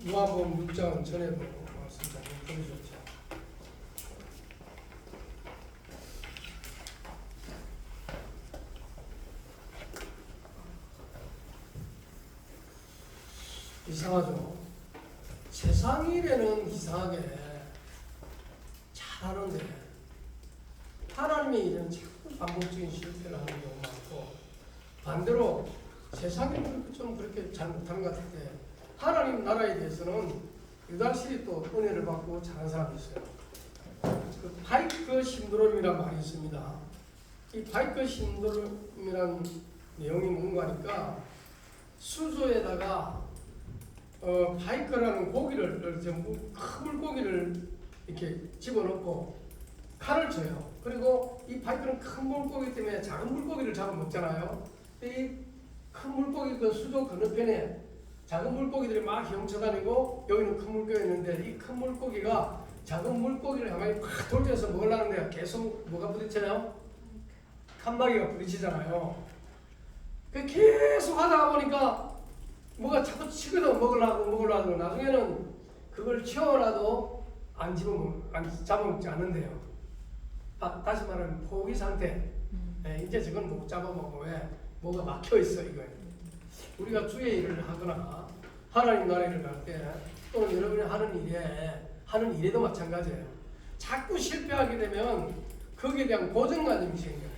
요한복음 6장 전에도 말씀 잘 들으셨죠. 이상하죠. 세상 일에는 이상하게 잘하는데 하나님의 일은 자꾸 반복적인 실패를 하는 경우가 많고, 반대로 세상 일은 좀 그렇게 잘 못하는 것 같을 때 하나님 나라에 대해서는 유달시 또 은혜를 받고 잘하는 사람이 있어요. 그 바이크 신드롬이라는 말이 있습니다. 이 바이크 신드롬이라는 내용이 뭔가 하니까, 수조에다가 바이크라는 고기를 전부 큰 물고기를 이렇게 집어넣고 칼을 쳐요. 그리고 이 바이크는 큰 물고기 때문에 작은 물고기를 잡아먹잖아요. 이 큰 물고기 그 수조 건너편에 작은 물고기들이 막 헤엄쳐다니고, 여기는 큰 물고기가 있는데 이 큰 물고기가 작은 물고기를 가만히 팍 돌려서 먹으려는데 계속 뭐가 부딪혀요? 칸막이가 부딪히잖아요. 계속 하다가 보니까 뭐가 자꾸 치거든. 먹으려고 나중에는 그걸 치워놔도 안 잡아먹지 않는데요. 다시 말하면 포기 상태. 이제 저건 못 잡아먹고 왜 뭐가 막혀 있어 이거예요. 우리가 주의 일을 하거나 하나님 나라 일을 할 때, 또는 여러분이 하는 일에도 마찬가지예요. 자꾸 실패하게 되면 거기에 대한 고정관념이 생겨요.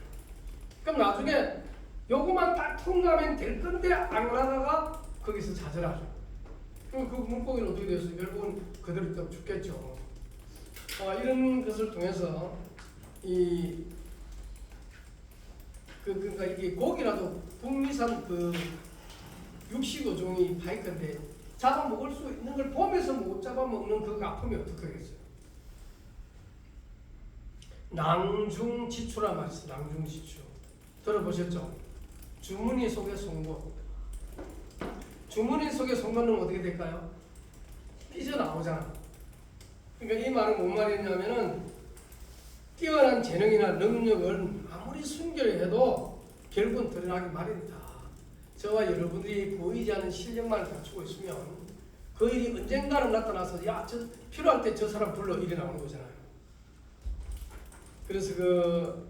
그럼 나중에 요거만 딱 통과하면 될 건데 안 하다가 거기서 좌절하죠. 그럼 그 물고기는 어떻게 됐어요? 결국은 그대로 또 죽겠죠. 이런 것을 통해서 그러니까 이게 고기라도 북미산 그 육식어종이 바이크인데 잡아먹을 수 있는 걸 보면서 못 잡아먹는 그 아픔이 어떡하겠어요? 낭중지추란 말이 있어요. 낭중지추 들어보셨죠? 주머니 속에 송곳. 주머니 속에 송곳은 어떻게 될까요? 삐져나오잖아. 그러니까 이 말은 뭔 말이냐면은, 뛰어난 재능이나 능력은 아무리 숨기려 해도 결국은 드러나기 마련이다. 저와 여러분들이 보이지 않는 실력만을 갖추고 있으면 그 일이 언젠가는 나타나서 저 필요할 때 저 사람 불러 일이 나오는 거잖아요. 그래서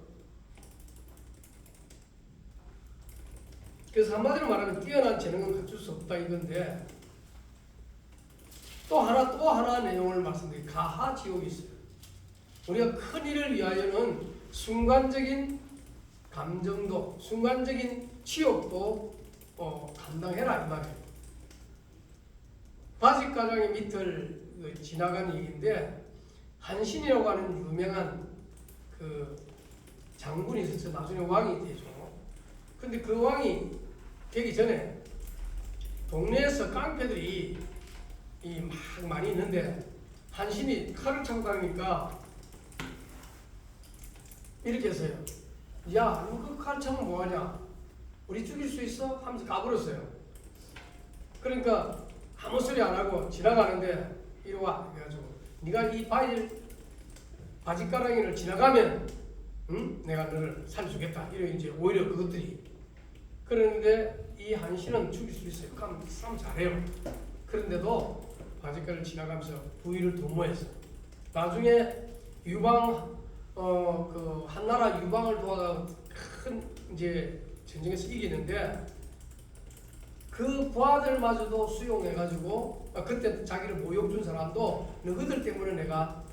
그래서 한마디로 말하면 뛰어난 재능은 갖출 수 없다 이건데, 또 하나 내용을 말씀드리면 가하지옥이 있어요. 우리가 큰 일을 위하여는 순간적인 감정도, 순간적인 치욕도 감당해라 이 말이에요. 바짓가랑이 밑을 지나간 얘기인데, 한신이라고 하는 유명한 그 장군이 있었죠. 나중에 왕이 되죠. 근데 그 왕이 되기 전에 동네에서 깡패들이 막 많이 있는데, 한신이 칼을 차고 다니니까 이렇게 했어요. 야, 너 그 칼 차면 뭐하냐? 우리 죽일 수 있어? 하면서 가버렸어요. 그러니까 아무 소리 안 하고 지나가는데, 이리 와. 그래가지고 네가 이 바짓가랑이를 지나가면 내가 너를 살려주겠다. 이래 이제 오히려 그것들이. 그런데 이 한신은 죽일 수 있어요. 그럼 싸움 잘해요. 그런데도 바짓가를 지나가면서 부위를 도모해서 나중에 그 한나라 유방을 도와가 큰 이제 전쟁에서 이기는데, 그 부하들마저도 수용해가지고, 그때 자기를 모욕 준 사람도 너희들 때문에 내가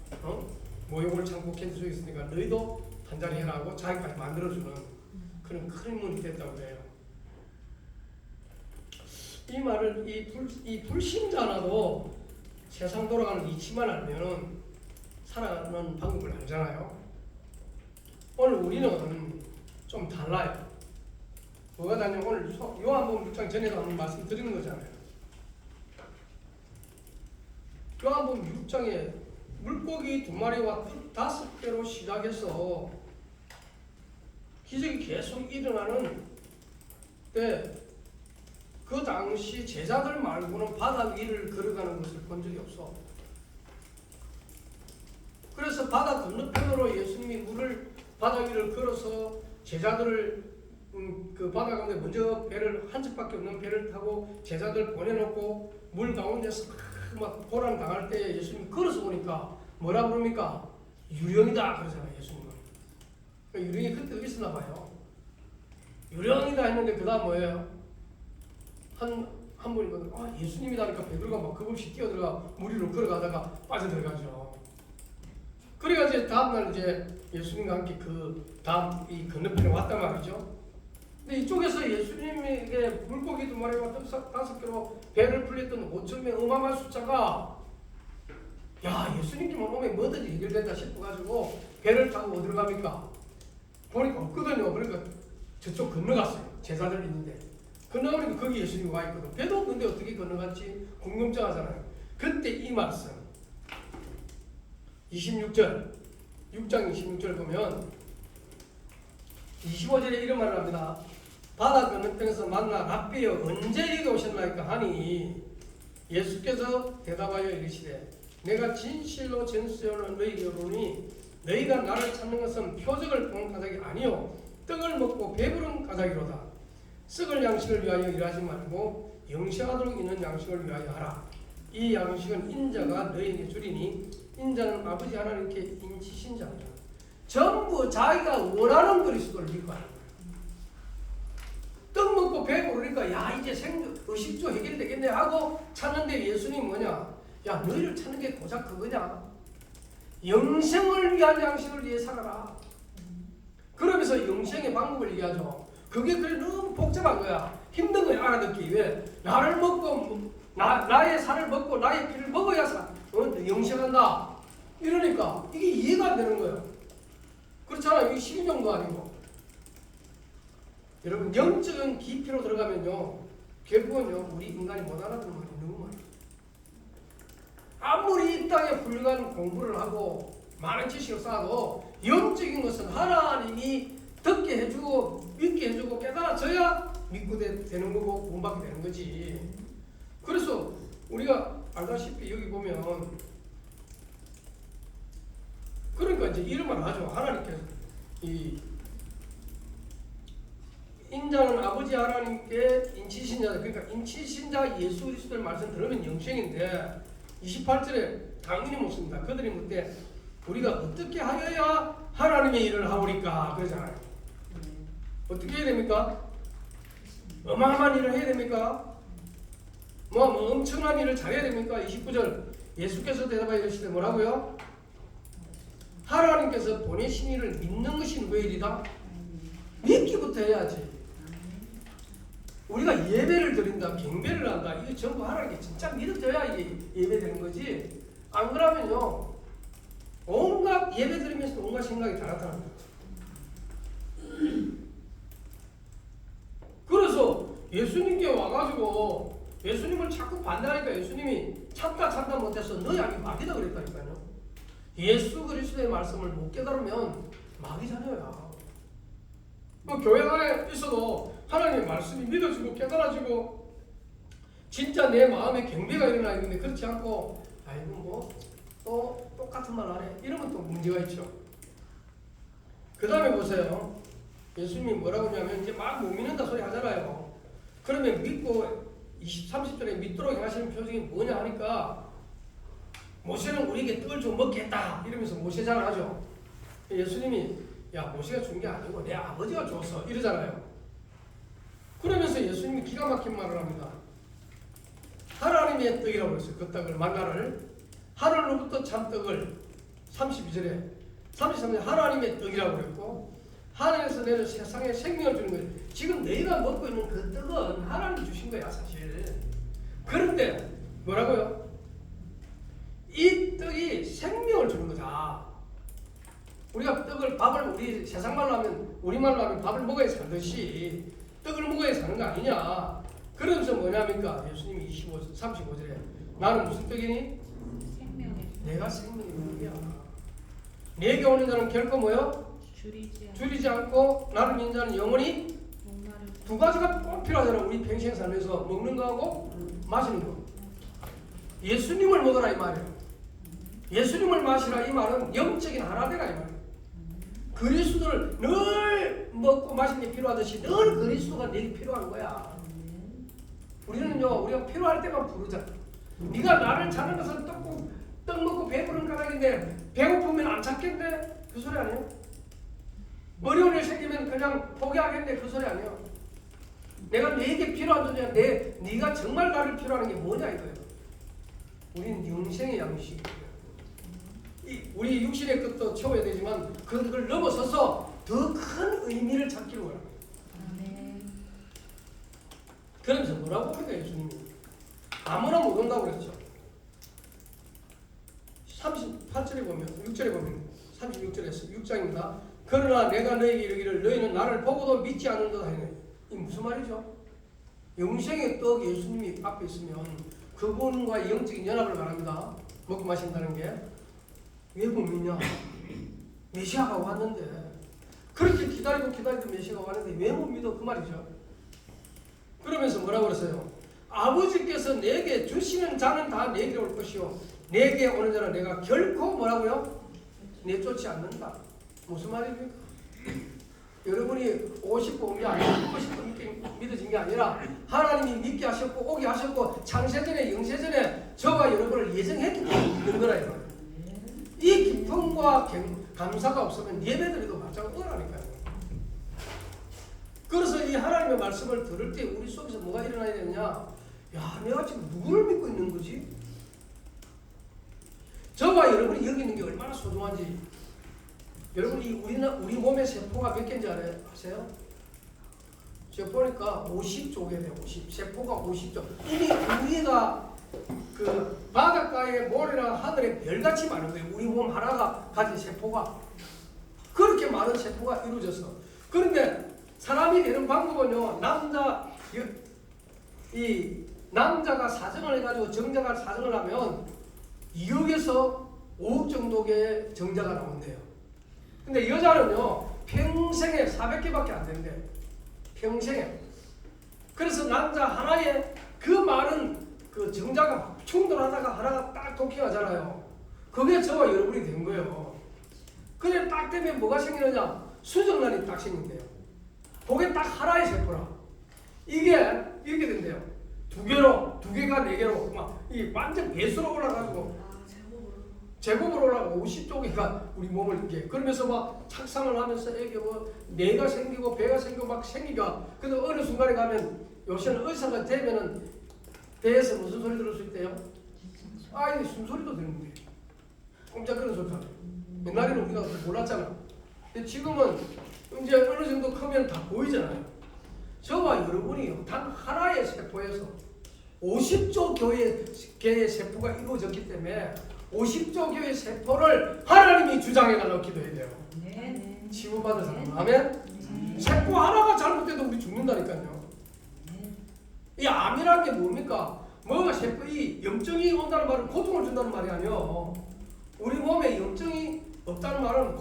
모욕을 참고 견딜 수 있으니까 너희도 한자리 해라고 자기까지 만들어주는 그런 큰 인물이 됐다고 해요. 이 말을 이 불신자나도 세상 돌아가는 이치만 알면은 살아가는 방법을 알잖아요. 오늘 우리는 좀 달라요. 뭐가 다냐면, 오늘 요한복음 6장 전에도 한번 말씀드리는 거잖아요. 요한복음 6장에 물고기 2마리와 떡 5개로 시작해서 기적이 계속 일어나는 때, 그 당시 제자들 말고는 바다 위를 걸어가는 것을 본 적이 없어. 그래서 바다 건너편으로 예수님이 바다 위를 걸어서 제자들을 그 바다 가운데 먼저 배를 한 척밖에 없는 배를 타고 제자들 보내놓고 물 가운데서 막 고난 당할 때 예수님 걸어서 보니까 뭐라 부릅니까? 유령이다 그러잖아요. 예수님은. 그러니까 유령이 그때 있었나 봐요. 유령이다 했는데 그 다음 뭐예요? 한 분이 예수님이다 하니까 베드로가 막 겁없이 뛰어들어가 물 위로 걸어가다가 빠져들어가죠. 그래가 이제 다음날 이제 예수님과 함께 그 다음 이 건너편에 왔단 말이죠. 근데 이쪽에서 예수님에게 물고기 2마리와 떡 5개로 배를 불렸던 5,000명 어마어마한 숫자가 야 예수님께만 오면 뭐든지 해결된다 싶어가지고 배를 타고 어디로 갑니까? 보니까 없거든요. 그러니까 저쪽 건너갔어요. 제자들 있는데 건너가니까 거기 예수님이 와 있거든. 배도 없는데 어떻게 건너갔지? 궁금증하잖아요. 그때 이 말씀 26절 6장 26절 보면 25절에 이런 말을 합니다. 바다 건너편에서 만나 랍비여 언제 여기 오셨나이까 하니 예수께서 대답하여 이르시되 내가 진실로 전수하는 너희에게 이르노니 너희가 나를 찾는 것은 표적을 본 까닭이 아니요 떡을 먹고 배부른 까닭이로다. 썩을 양식을 위하여 일하지 말고 영생하도록 있는 양식을 위하여 하라. 이 양식은 인자가 너희에게 주리니 인자는 아버지 하나님께 인치신 자니라. 전부 자기가 원하는 그리스도를 믿고 하는 거예요. 떡 먹고 배부르니까 야 이제 의식주 해결되겠네 하고 찾는데 예수님 뭐냐? 야 너희를 찾는 게 고작 그거냐? 영생을 위한 양식을 위해 살아라. 그러면서 영생의 방법을 얘기하죠. 그게 그래 너무 복잡한 거야. 힘든 거야 알아듣기. 왜? 나를 먹고 나의 살을 먹고 나의 피를 먹어야 영생한다. 이러니까 이게 이해가 안 되는 거예요. 그렇잖아요. 이게 식인종도 아니고. 여러분 영적인 깊이로 들어가면요 결국은요 우리 인간이 못 알아듣는 말이 너무 많아요. 아무리 이 땅에 훌륭한 공부를 하고 많은 지식을 쌓아도 영적인 것은 하나님이 듣게 해주고 믿게 해주고 깨달아져야 믿고 되는 거고 구원받게 되는 거지. 그래서 우리가 알다시피 여기 보면 그러니까 이제 이런 말을 하죠. 하나님께서 이 인자는 아버지 하나님께 인치신 자, 그러니까 인치신 자 예수 그리스도의 말씀 들으면 영생인데 28절에 당연히 묻습니다. 그들이 묻되 우리가 어떻게 하여야 하나님의 일을 하오리까 그러잖아요. 어떻게 해야 됩니까? 어마어마한 일을 해야 됩니까? 뭐 엄청난 일을 잘해야 됩니까? 29절 예수께서 대답하여 이르시되 뭐라고요? 하나님께서 보내신 이를 믿는 것이 누구의 일이다? 믿기부터 해야지. 우리가 예배를 드린다, 경배를 한다, 이거 전부 하나님께 진짜 믿어져야 이게 예배되는 거지. 안 그러면요, 온갖 예배 드리면서 온갖 생각이 다 나타납니다. 그래서 예수님께 와가지고 예수님을 자꾸 반대하니까 예수님이 참다 못해서 너희 아니 마귀다 그랬다니까요. 예수 그리스도의 말씀을 못 깨달으면 마귀잖아요. 교회 안에 있어도 하나님의 말씀이 믿어지고 깨달아지고 진짜 내 마음에 경배가 일어나 있는데 그렇지 않고 아이고 뭐 또 똑같은 말 안 해 이러면 또 문제가 있죠. 그 다음에 보세요. 예수님이 뭐라고 하냐면 이제 막 못 믿는다 소리 하잖아요. 그러면 믿고 30절에 믿도록 행하시는 표정이 뭐냐 하니까 모세는 우리에게 떡을 좀 먹겠다 이러면서 모세 자랑하죠. 예수님이 야 모세가 준 게 아니고 내 아버지가 줬어 이러잖아요. 그러면서 예수님이 기가 막힌 말을 합니다. 하나님의 떡이라고 했어요. 그 떡을 만나를 하늘로부터 참 떡을 32절에 33절에 하나님의 떡이라고 그랬고 하늘에서 내려 세상에 생명을 주는 거예요. 지금 너희가 먹고 있는 그 떡은 하나님이 주신 거야 사실. 그런데 뭐라고요? 이 떡이 생명을 주는 거다. 우리가 밥을 우리 세상 말로 하면 우리말로 하면 밥을 먹어야 살듯이 떡을 먹어야 사는 거 아니냐. 그러면서 뭐냐니까 예수님이 35절에 나는 무슨 떡이니? 내가 생명의 떡이야. 내게 오는 자는 결코 뭐요? 줄이지 않고 나를 믿는 자는 영원히 두 가지가 꼭 필요하잖아. 우리 평생 살면서 먹는 거하고 마시는 거. 예수님을 먹어라 이 말이에요. 예수님을 마시라 이 말은 영적인 하나 되라 이 말이에요. 그리스도를 늘 먹고 마시는 게 필요하듯이 늘 그리스도가 내게 필요한 거야. 우리는요 우리가 필요할 때만 부르잖아. 네가 나를 찾는 것은 떡 먹고 배부른 까닭인데 배고프면 안 찾겠네? 그 소리 아니에요? 어려운 일 생기면 그냥 포기하겠네? 그 소리 아니에요? 내가 네게 필요한 존재야. 네가 정말 나를 필요하는 게 뭐냐 이거예요. 우리는 영생의 양식이에요. 우리 육신의 것도 채워야 되지만 그걸 넘어서서 더 큰 의미를 찾기를 원합니다. 그러면서 뭐라고 합니까 예수님이? 아무나 못 온다고 그랬죠. 38절에 보면 6절에 보면 36절에서 6장입니다. 그러나 내가 너희에게 이르기를 너희는 나를 보고도 믿지 않는다 하네. 이 무슨 말이죠? 영생의 떡 예수님이 앞에 있으면 그분과 영적인 연합을 말합니다. 먹고 마신다는 게. 왜 못 믿냐? 메시아가 왔는데 그렇게 기다리고 메시아가 왔는데 왜 못 믿어? 그 말이죠. 그러면서 뭐라고 그랬어요? 아버지께서 내게 주시는 자는 다 내게 올 것이요 내게 오는 자는 내가 결코 뭐라고요? 내쫓지 않는다. 무슨 말입니까? 여러분이 오고 싶고 온 게 아니라 오고 싶고 믿어진 게 아니라 하나님이 믿게 하셨고 오게 하셨고 창세전에 영세전에 저와 여러분을 예정했기 때문에 있는 거라 이거예요. 이 기쁨과 감사가 없으면 예배드리도 마찬가지라니까요. 그래서 이 하나님의 말씀을 들을 때 우리 속에서 뭐가 일어나야 되느냐? 야, 내가 지금 누구를 믿고 있는 거지? 저와 여러분이 여기 있는 게 얼마나 소중한지. 여러분이 우리 몸의 세포가 몇 개인지 아세요? 제가 보니까 50조개 돼요. 50. 세포가 50조. 이미 우리가 그 바닷가의 모래나 하늘에 별같이 많은 거예요. 우리 몸 하나가 가진 세포가. 그렇게 많은 세포가 이루어졌어. 그런데 사람이 되는 방법은요. 남자가 사정을 해가지고 정자가 사정을 하면 2억에서 5억 정도의 정자가 나온대요. 근데 여자는요. 평생에 400개밖에 안 된대. 평생에. 그래서 남자 하나에 그 많은 그 정자가 충돌하다가 하나가 딱 도킹하잖아요. 그게 저와 여러분이 된 거예요. 그래 딱 되면 뭐가 생기느냐? 수정란이 딱 생긴대요. 그게 딱 하나의 세포라. 이게 이렇게 된대요. 두 개가 네 개로 막 이 완전 배수로 올라가지고 제곱으로 올라가고 50조개가 우리 몸을 이렇게 그러면서 막 착상을 하면서 이게 뭐 뇌가 생기고 배가 생기고 막 생기가. 근데 어느 순간에 가면 요새는 의사가 되면은 배에서 무슨 소리 들을 수 있대요? 아이 숨소리도 들는 거예요. 꼼짝 그런 소리도 하죠. 옛날에는 우리가 몰랐잖아. 근데 지금은 이제 어느 정도 크면 다 보이잖아요. 저와 여러분이 단 하나의 세포에서 50조 개의 세포가 이루어졌기 때문에 50조 개의 세포를 하나님이 주장해달라고 기도해야 돼요. 네. 치유받을 사람. 아멘? 네. 세포 하나가 잘못돼도 우리 죽는다니까요. 이 암이라는 게 뭡니까? 뭐가 세포, 이 염증이 온다는 말은 고통을 준다는 말이 아니에요. 우리 몸에 염증이 없다는 말은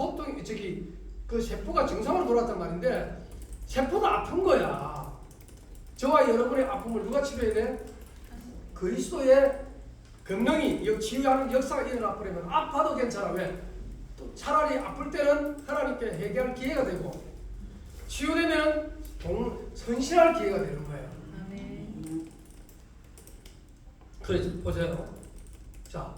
그 세포가 정상으로 돌아왔단 말인데 세포도 아픈 거야. 저와 여러분의 아픔을 누가 치료해야 돼? 그리스도의 금령이 치유하는 역사가 일어나 버리면 아파도 괜찮아. 왜? 또 차라리 아플 때는 하나님께 회개할 기회가 되고 치유되면 선실할 기회가 되는 거예요. 그래서 보세요. 자,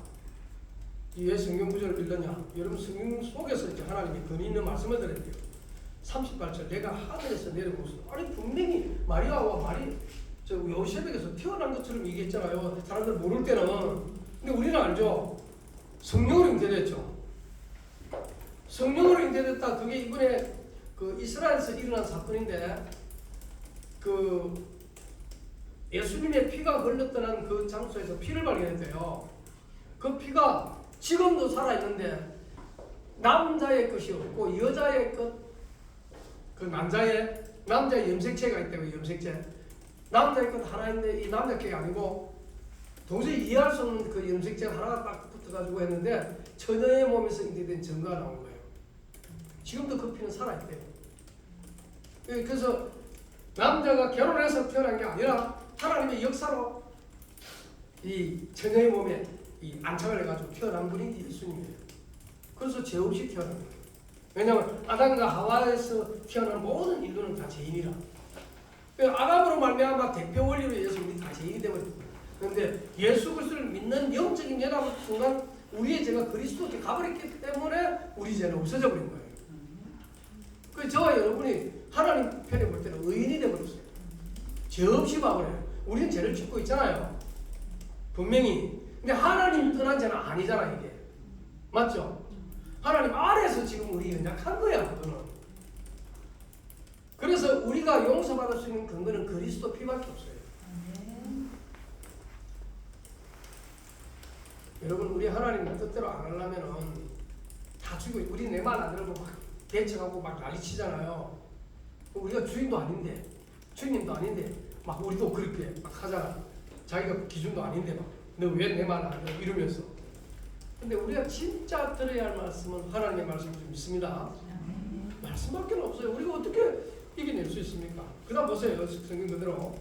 왜 성경 구절을 읽느냐? 여러분 성경 속에서 이제 하나님이 근위 있는 말씀을 드려야 돼요. 38절 내가 하늘에서 내려오소. 아니 분명히 마리아와 요셉에게서 태어난 것처럼 얘기했잖아요. 사람들 모를 때는. 근데 우리는 알죠. 성령으로 잉태됐죠. 성령으로 잉태됐다. 그게 이번에 그 이스라엘에서 일어난 사건인데 그 예수님의 피가 흘렀던 그 장소에서 피를 발견했대요. 그 피가 지금도 살아있는데 남자의 것이 없고 여자의 것, 그 남자의 염색체가 있대요. 염색체. 남자의 것 하나 있는데 이 남자 게 아니고 도저히 이해할 수 없는 그 염색체 하나가 딱 붙어가지고 했는데 처녀의 몸에서 잉태된 증거가 나온 거예요. 지금도 그 피는 살아있대요. 그래서 남자가 결혼해서 태어난 게 아니라 하나님의 역사로 이 처녀의 몸에 이 안착을 해가지고 태어난 분이 예수님이에요. 그래서 죄 없이 태어난 거예요. 왜냐하면 아담과 하와에서 태어난 모든 인류는 다 죄인이라. 아담으로 말미암아 대표 원리로 해서 우리 다 죄인이 되버렸어요. 그런데 예수 그리스도를 믿는 영적인 연합 순간 우리의 죄가 그리스도께 가버렸기 때문에 우리 죄는 없어져 버린 거예요. 그 저와 여러분이 하나님 편에 볼 때는 의인이 되어버렸어요. 죄 없이 봐버려요. 우리는 죄를 짓고 있잖아요. 분명히. 근데 하나님 떠난 죄는 아니잖아 이게. 맞죠? 하나님 아래에서 지금 우리 연약한 거야 그거는. 그래서 우리가 용서받을 수 있는 근거는 그리스도 피밖에 없어요. 여러분 우리 하나님 뜻대로 안 하려면은 다 죽고 우리 내 말 안 들으면 막 대처하고 막 난리치잖아요. 우리가 주인도 아닌데 주님도 아닌데 막 우리도 그렇게 막 하잖아. 자기가 기준도 아닌데 막 너 왜 내 말 안 들어 이러면서. 근데 우리가 진짜 들어야 할 말씀은 하나님의 말씀을 좀 믿습니다. 말씀밖에 없어요. 우리가 어떻게 이겨낼 수 있습니까? 그 다음 보세요. 성경 그대로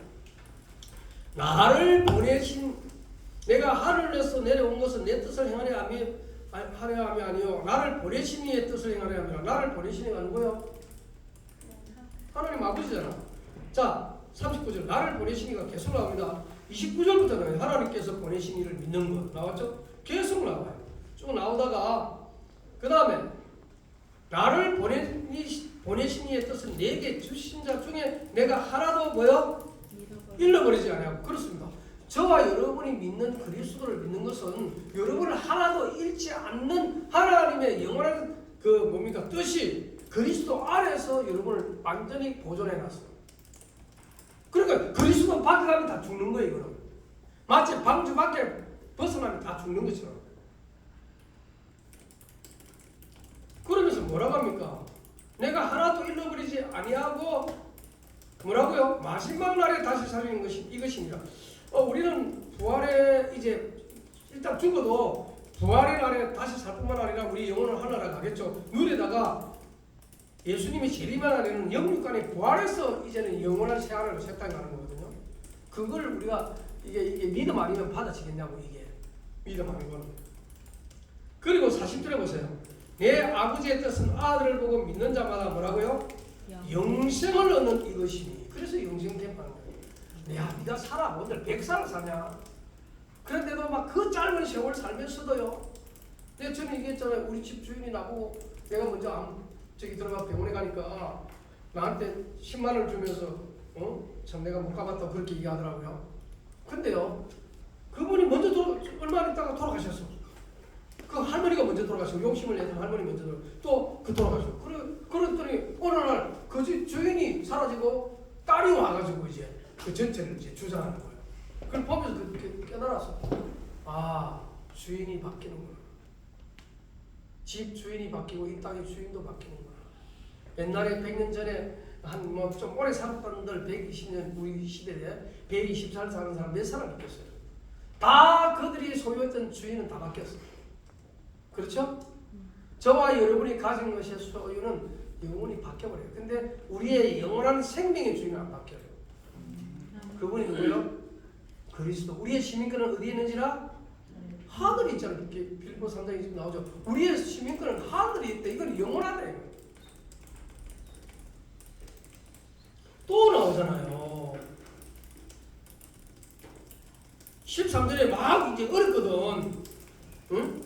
나를 보내신 내가 하늘에서 내려온 것은 내 뜻을 행하려 함이 아니요 나를 보내신 이의 뜻을 행하려 함이라. 나를 보내신 이가 누구요? 하나님 아버지잖아. 자 39절 나를 보내신 이가 계속 나옵니다. 29절부터는 하나님께서 보내신 이를 믿는 것 나왔죠? 계속 나와요. 쭉 나오다가 그 다음에 나를 보내신 이의 뜻은 내게 주신 자 중에 내가 하나도 뭐요? 잃어버리지 않아요. 그렇습니다. 저와 여러분이 믿는 그리스도를 믿는 것은 여러분을 하나도 잃지 않는 하나님의 영원한 그 뭡니까 뜻이 그리스도 안에서 여러분을 완전히 보존해 놨어요. 그러니까 그리스도 밖에 가면 다 죽는 거예요. 이거는 마치 방주 밖에 벗어나면 다 죽는 것처럼. 그러면서 뭐라고 합니까? 내가 하나도 잃어버리지 아니하고 뭐라고요? 마지막 날에 다시 살리는 것이 이것이니라. 우리는 부활에 이제 일단 죽어도 부활의 날에 다시 살 뿐만 아니라 우리 영혼을 하늘나라 가겠죠. 눈에다가 예수님이 재림한 날에는 영육간에 부활해서 이제는 영원한 새하늘로 새 땅에 가는 거거든요. 그걸 우리가 이게 믿음 아니면 받아지겠냐고 이게 믿음 아니고는. 그리고 40절에 보세요. 내 아버지의 뜻은 아들을 보고 믿는 자마다 뭐라고요? 영생을 얻는 이것이니. 그래서 영생 캠프하는 거예요. 야, 네가 살아. 오늘 100살 사냐? 그런데도 막 그 짧은 세월 살면서도요. 내가 전에 얘기했잖아요. 우리 집 주인이 나보고 내가 먼저 저기 들어가 병원에 가니까 나한테 10만 원을 주면서 참 내가 못 가봤다고 그렇게 얘기하더라고요. 근데요. 그분이 먼저 얼마 있다가 돌아가셨어. 그 할머니가 먼저 돌아가시고 용심을 내던 할머니 먼저 또 그 돌아가시고 그랬더니 어느 날 그 주인이 사라지고 딸이 와가지고 이제 그 전체를 이제 주장하는 거예요. 그걸 보면서 그렇게 깨달았어. 아 주인이 바뀌는구나. 집 주인이 바뀌고 이 땅의 주인도 바뀌는구나. 옛날에 100년 전에 한 뭐 좀 오래 살았던 들 120년 우리 시대에 120살 사는 사람 몇 사람 있겠어요. 다 그들이 소유했던 주인은 다 바뀌었어요. 그렇죠? 저와 여러분이 가진 것의 소유는 영원히 바뀌어버려요. 근데 우리의 영원한 생명의 주인은 안 바뀌어요. 그분이 누구예요? 그리스도. 우리의 시민권은 어디에 있는지라? 하늘이 있잖아요. 이렇게 빌보 3장에 지금 나오죠. 우리의 시민권은 하늘이 있다. 이건 영원하다. 이거. 또 나오잖아요. 13절에 막 이제 어렵거든. 응?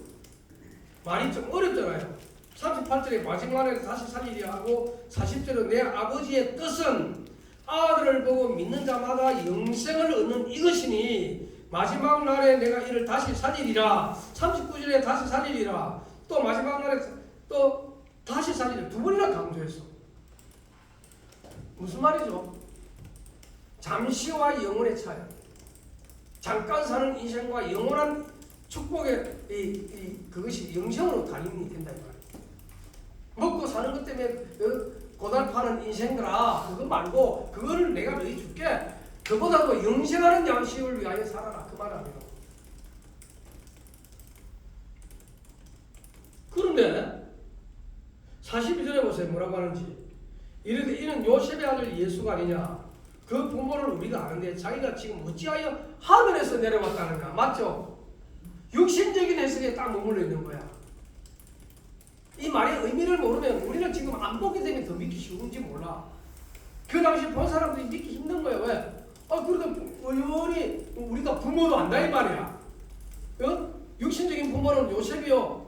말이 좀 어렵잖아요. 38절에 마지막 날에 다시 살리려 하고 40절에 내 아버지의 뜻은 아들을 보고 믿는 자마다 영생을 얻는 이것이니 마지막 날에 내가 이를 다시 살리리라. 39절에 다시 살리리라. 또 마지막 날에 또 다시 살리리라. 두 번이나 강조했어. 무슨 말이죠? 잠시와 영원의 차이. 잠깐 사는 인생과 영원한 축복의 그것이 영생으로 달인이 된다 이 말이에요. 먹고 사는 것 때문에 고달파는 인생들아 그거 말고 그거를 내가 너희 줄게. 그보다도 영생하는 양식을 위하여 살아라. 그 말 아니에요. 그런데 42절에 보세요. 뭐라고 하는지. 이르되 이는 요셉의 아들 예수가 아니냐. 그 부모를 우리가 아는데 자기가 지금 어찌하여 하늘에서 내려왔다는가. 맞죠? 육신적인 해석에 딱 머물러 있는 거야. 이 말의 의미를 모르면 우리는 지금 안 보기 때문에 더 믿기 쉬운지 몰라. 그 당시 본 사람들이 믿기 힘든 거예요. 왜? 그러니까 여연히 우리가 부모도 안다 이 말이야. 육신적인 부모는 요셉이요.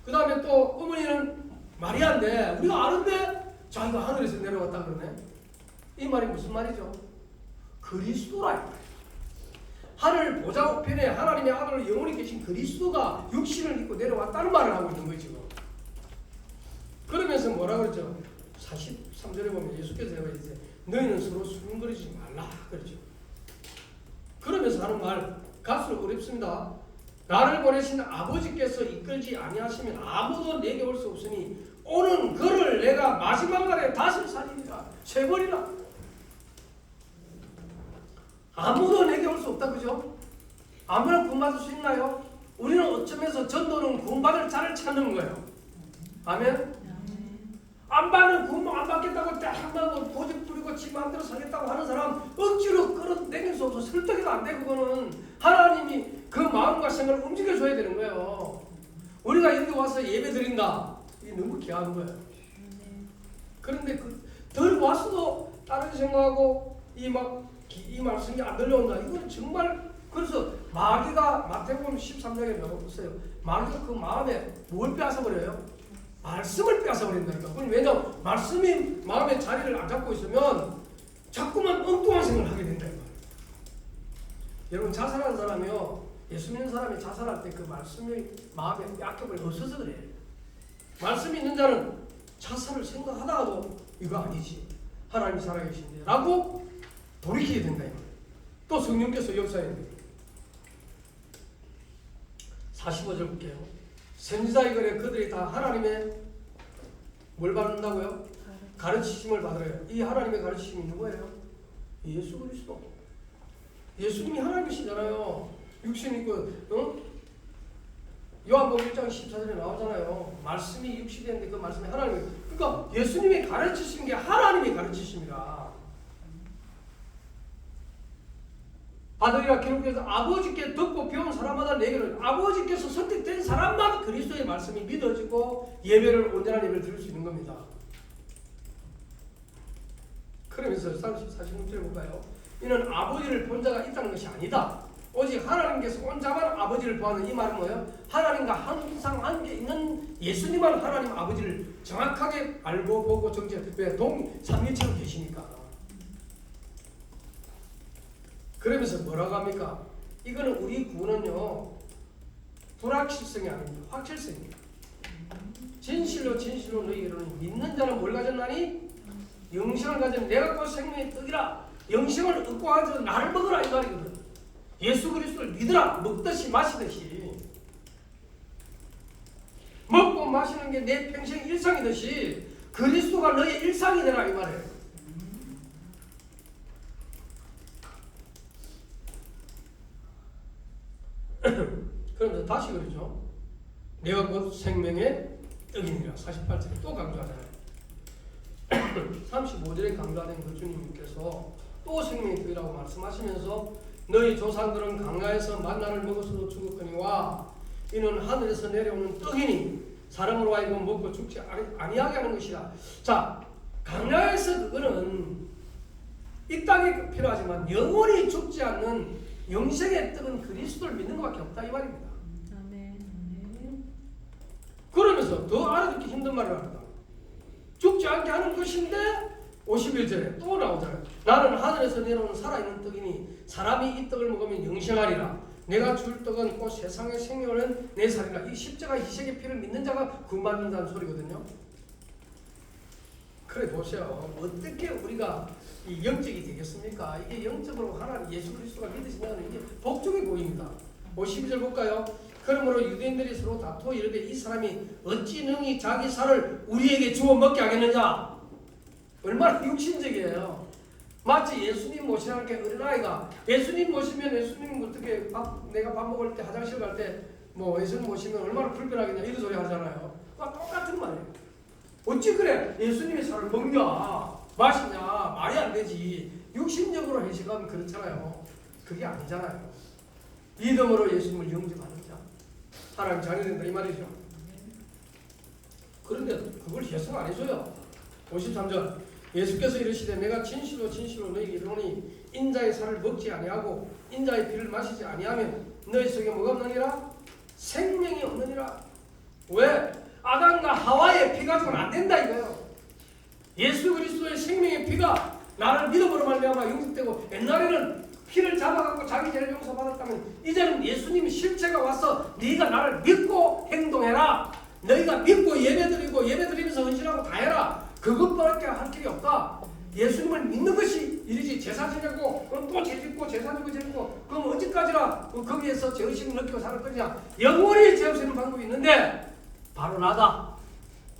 그 다음에 또 어머니는 마리아인데 우리가 아는데 자기가 하늘에서 내려왔다 그러네. 이 말이 무슨 말이죠? 그리스도라 이 말이야. 하늘 보좌 우편에 하나님의 아들로 영원히 계신 그리스도가 육신을 입고 내려왔다는 말을 하고 있는 거예요 지금. 그러면서 뭐라 그러죠? 43절에 보면 예수께서 이제 너희는 서로 수군거리지 말라 그러죠. 그러면서 하는 말 갈수록 어렵습니다. 나를 보내신 아버지께서 이끌지 아니하시면 아무도 내게 올 수 없으니 오는 그를 내가 마지막 날에 다시 살리리라. 세번이나. 아무도 내게 올 수 없다 그죠? 아무나 구원받을 수 있나요? 우리는 어쩌면서 전도는 구원받을 자를 찾는 거예요. 아멘? 안 받는 구원 안 받겠다고 한번 고집 부리고 지 마음대로 살겠다고 하는 사람 억지로 끌어당길 수 없어. 설득이 안 돼. 그거는 하나님이 그 마음과 생각을 움직여줘야 되는 거예요. 우리가 여기 와서 예배 드린다. 이게 너무 귀한 거예요. 그런데 덜 왔어도 다른 생각하고 이 말씀이 안 들려온다. 이건 정말 그래서 마귀가 마태복음 13장에 나와보세요. 마귀가 그 마음에 뭘 빼앗아버려요? 말씀을 빼앗아버린다니까. 왜냐하면 말씀이 마음의 자리를 안 잡고 있으면 자꾸만 엉뚱한 생각을 하게 된다. 여러분 자살하는 사람이요. 예수 믿는 사람이 자살할 때 그 말씀이 마음에 빼앗겨버려 없어서 그래. 말씀이 있는 자는 자살을 생각하다가도 이거 아니지. 하나님이 살아계신데 라고 돌이키게 된다. 또 성령께서 역사해 줍니다. 45절 볼게요. 선지자의 글에 그들이 다 하나님의 뭘 받는다고요? 가르치심을 받으래요. 이 하나님의 가르치심이 누구예요? 예수 그리스도. 예수님이 하나님이시잖아요. 육신이 요한복음 1장 14절에 나오잖아요. 말씀이 육신이 됐는데 그 말씀이 하나님. 그러니까 예수님이 가르치신 게 하나님이 가르치십니다. 아들이라 기록해서 아버지께 듣고 배운 사람마다 내게는 아버지께서 선택된 사람만 그리스도의 말씀이 믿어지고 예배를 온전한 예배를 드릴 수 있는 겁니다. 그러면서 46절 볼까요? 이는 아버지를 본 자가 있다는 것이 아니다. 오직 하나님께서 온 자만 아버지를 보아는 이 말은 뭐예요? 하나님과 항상 함께 있는 예수님만 하나님 아버지를 정확하게 알고 보고 정죄. 왜? 삼위체로 계시니까. 그러면서 뭐라고 합니까? 이거는 우리 구원은요 불확실성이 아닙니다. 확실성입니다. 진실로 너희에게로는 믿는 자는 뭘 가졌나니? 영생을 가진 내가 곧 생명의 떡이라. 영생을 얻고 가서 나를 먹으라 이 말이거든. 예수 그리스도를 믿으라. 먹듯이 마시듯이. 먹고 마시는 게 내 평생 일상이듯이 그리스도가 너의 일상이 되라 이 말이에요. 그러면서 다시 그러죠. 내가 곧 생명의 떡이니라. 48절에 또 강조하잖아요. 35절에 강조하는 그 주님께서 또 생명의 떡이라고 말씀하시면서 너희 조상들은 강야에서 만나를 먹어서도 죽었거니와 이는 하늘에서 내려오는 떡이니 사람으로 하여금 먹고 죽지 아니하게 하는 것이라. 자, 강야에서 그거는 이 땅에 필요하지만 영원히 죽지 않는 영생의 떡은 그리스도를 믿는 것밖에 없다 이 말입니다. 그러면서 더 알아듣기 힘든 말을 합니다. 죽지 않게 하는 것인데 51절에 또 나오잖아요. 나는 하늘에서 내려오는 살아있는 떡이니 사람이 이 떡을 먹으면 영생하리라. 내가 줄 떡은 곧 세상의 생명을 내 살이라. 이 십자가 희생의 피를 믿는 자가 구원받는다는 소리거든요. 그래 보세요. 어떻게 우리가 이 영적이 되겠습니까? 이게 영적으로 하나님 예수 그리스도가 믿으시면 이게 복종이 보입니다. 52절 볼까요? 그러므로 유대인들이 서로 다투어 이르되 이 사람이 어찌 능히 자기 살을 우리에게 주어 먹게 하겠느냐? 얼마나 육신적이에요. 마치 예수님 모시라는 게 어린아이가 예수님 모시면 예수님 어떻게 내가 밥 먹을 때 화장실 갈 때 뭐 예수님 모시면 얼마나 불편하겠냐 이런 소리 하잖아요. 똑같은 말이에요. 어찌 그래 예수님의 살을 먹냐 마시냐 말이 안 되지. 육신적으로 해석하면 그렇잖아요. 그게 아니잖아요. 믿음으로 예수님을 영접하는 자 하나님 자녀된다 이 말이죠. 그런데 그걸 해석 안 해줘요. 53절 예수께서 이르시되 내가 진실로 진실로 너희에게 이르노니 인자의 살을 먹지 아니하고 인자의 피를 마시지 아니하면 너희 속에 뭐가 없느니라? 생명이 없느니라. 왜? 아담과 하와의 피 가지고는 안 된다 이거예요. 예수 그리스도의 생명의 피가 나를 믿음으로 말미암아 영접되고, 옛날에는 피를 잡아갖고 자기 죄를 용서받았다면 이제는 예수님이 실체가 와서 네가 나를 믿고 행동해라. 너희가 믿고 예배드리고 예배드리면서 헌신하고 다 해라. 그것밖에 할 길이 없다. 예수님을 믿는 것이 일이지. 제사 지내고 그럼 또 죄짓고 제사 지고 죄짓고 그럼 언제까지나 거기에서 죄의식을 느끼고 살 거냐. 영원히 죄 없애는 방법이 있는데 바로 나다.